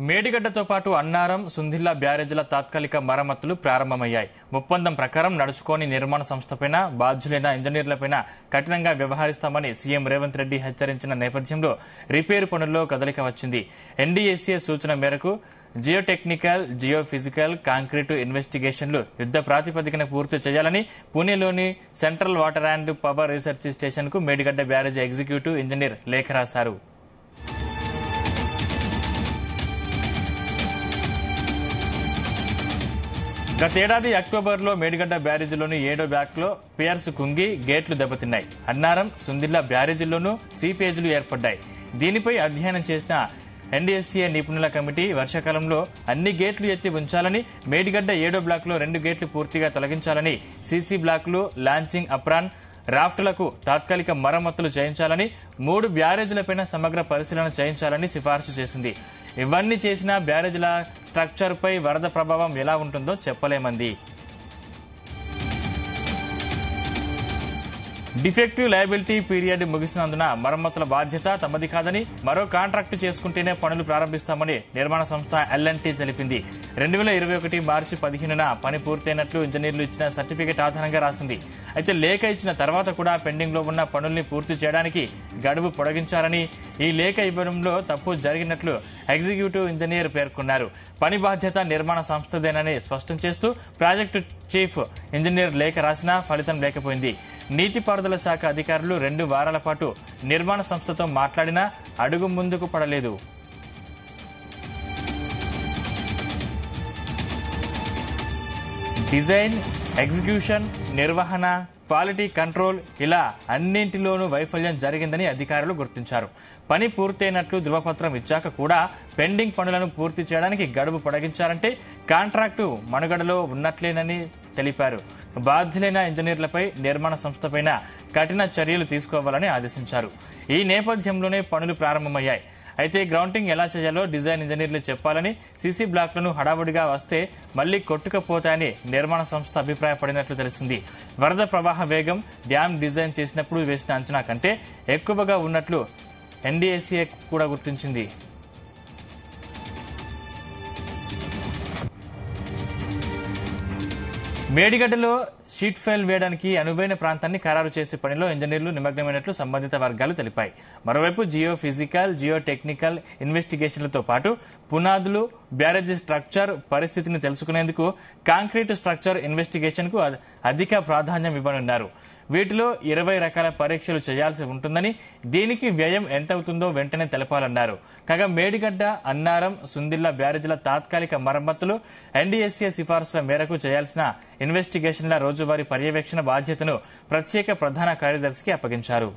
మేడిగడ్డతో పాటు అన్నారం, సుందిళ్ల బ్యారేజీల తాత్కాలిక మరమ్మతులు ప్రారంభమయ్యాయి. ఒప్పందం ప్రకారం నడుచుకోని నిర్మాణ సంస్థపైన బాధ్యులైన ఇంజనీర్లపైన కఠినంగా వ్యవహరిస్తామని సీఎం రేవంత్ రెడ్డి హెచ్చరించిన నేపథ్యంలో రిపేరు పనుల్లో కదలిక వచ్చింది. ఎన్డీఏసీ సూచన మేరకు జియోటెక్నికల్, జియోఫిజికల్, కాంక్రీటు ఇన్వెస్టిగేషన్లు యుద్ధ ప్రాతిపదికన పూర్తి చేయాలని పూణేలోని central water and power research station కు మేడిగడ్డ బ్యారేజీ ఎగ్జిక్యూటివ్ ఇంజనీర్ లేఖ రాశారు. గతేడాది అక్టోబర్లో మేడిగడ్డ బ్యారేజీలోని 7వ బ్లాక్లో పియర్స్ కుంగి గేట్లు దెబ్బతిన్నాయి. అన్నారం, సుందిళ్ల బ్యారేజీల్లోనూ సీపేజీలు ఏర్పడ్డాయి. దీనిపై అధ్యయనం చేసిన ఎన్డీఎస్సీ నిపుణుల కమిటీ వర్షాకాలంలో అన్ని గేట్లు ఎత్తి ఉంచాలని, మేడిగడ్డ 7వ బ్లాక్లో 2 గేట్లు పూర్తిగా తొలగించాలని, సీసీ బ్లాకులు, లాంచింగ్ అప్రాన్, రాఫ్టులకు తాత్కాలిక మరమ్మతులు చేయించాలని, 3 బ్యారేజీలపైన సమగ్ర పరిశీలన చేయించాలని సిఫార్సు చేసింది. ఇవన్నీ చేసిన బ్యారేజీల స్ట్రక్చర్పై వరద ప్రభావం ఎలా ఉంటుందో చెప్పలేమంది. డిఫెక్టివ్ లయబిలిటీ పీరియడ్ ముగిసినందున మరమ్మతుల బాధ్యత తమది కాదని, మరో కాంట్రాక్టు చేసుకుంటేనే పనులు ప్రారంభిస్తామని నిర్మాణ సంస్థ ఎల్&టీ తెలిపింది. 2021 మార్చి 15న పని పూర్తయినట్లు ఇంజనీర్లు ఇచ్చిన సర్టిఫికెట్ ఆధారంగా రాసింది. అయితే లేఖ ఇచ్చిన తర్వాత కూడా పెండింగ్ లో ఉన్న పనుల్ని పూర్తి చేయడానికి గడువు పొడిగించారని, ఈ లేఖ ఇవ్వడంలో తప్పు జరిగినట్లు ఎగ్జిక్యూటివ్ ఇంజనీర్ పేర్కొన్నారు. పని బాధ్యత నిర్మాణ సంస్థదేనని స్పష్టం చేస్తూ ప్రాజెక్టు చీఫ్ ఇంజనీర్ లేఖ రాసినా ఫలితం లేకపోయింది. నీటిపారుదల శాఖ అధికారులు 2 వారాల పాటు నిర్మాణ సంస్థతో మాట్లాడినా అడుగు ముందుకు పడలేదు. డిజైన్, ఎగ్జిక్యూషన్, నిర్వహణ, క్వాలిటీ కంట్రోల్ ఇలా అన్నింటిలోనూ వైఫల్యం జరిగిందని అధికారులు గుర్తించారు. పని పూర్తయినట్లు ధృవపత్రం ఇచ్చాక కూడా పెండింగ్ పనులను పూర్తి చేయడానికి గడువు పొడిగించారంటే కాంట్రాక్టు మనుగడలో ఉన్నట్లేనని తెలిపారు. బాధ్యులైన ఇంజనీర్లపై నిర్మాణ సంస్థపైన కఠిన చర్యలు తీసుకోవాలని ఆదేశించారు. ఈ నేపథ్యంలోనే పనులు ప్రారంభమయ్యాయి. అయితే గ్రౌంటింగ్ ఎలా చేయాలో డిజైన్ ఇంజనీర్లు చెప్పాలని, సీసీ బ్లాక్లను హడావుడిగా వస్తే మళ్లీ కొట్టుకుపోతాయని నిర్మాణ సంస్థ అభిప్రాయపడినట్లు తెలిసింది. వరద ప్రవాహ వేగం డ్యాం డిజైన్ చేసినప్పుడు వేసిన అంచనా కంటే ఎక్కువగా ఉన్నట్లు ఎన్డీఏసీ కూడా గుర్తించింది. మేడిగడ్డలో షీట్ ఫెయిల్ వేయడానికి అనువైన ప్రాంతాన్ని ఖరారు చేసే పనిలో ఇంజనీర్లు నిమగ్నమైనట్లు సంబంధిత వర్గాలు తెలిపాయి. మరోవైపు జియో ఫిజికల్, జియో టెక్నికల్ ఇన్వెస్టిగేషన్లతో పాటు పునాదులు, బ్యారేజీ స్ట్రక్చర్ పరిస్థితిని తెలుసుకునేందుకు కాంక్రీట్ స్ట్రక్చర్ ఇన్వెస్టిగేషన్ కు అధిక ప్రాధాన్యం ఇవ్వనున్నారు. వీటిలో 20 రకాల పరీక్షలు చేయాల్సి ఉంటుందని, దీనికి వ్యయం ఎంత అవుతుందో వెంటనే తెలపాలన్నారు. కాగా మేడిగడ్డ, అన్నారం, సుందిళ్ల బ్యారేజీల తాత్కాలిక మరమ్మతులు ఎన్డీఎస్సీ సిఫార్సుల మేరకు చేయాల్సిన ఇన్వెస్టిగేషన్ల రోజువారీ పర్యవేక్షణ బాధ్యతను ప్రత్యేక ప్రధాన కార్యదర్శికి అప్పగించారు.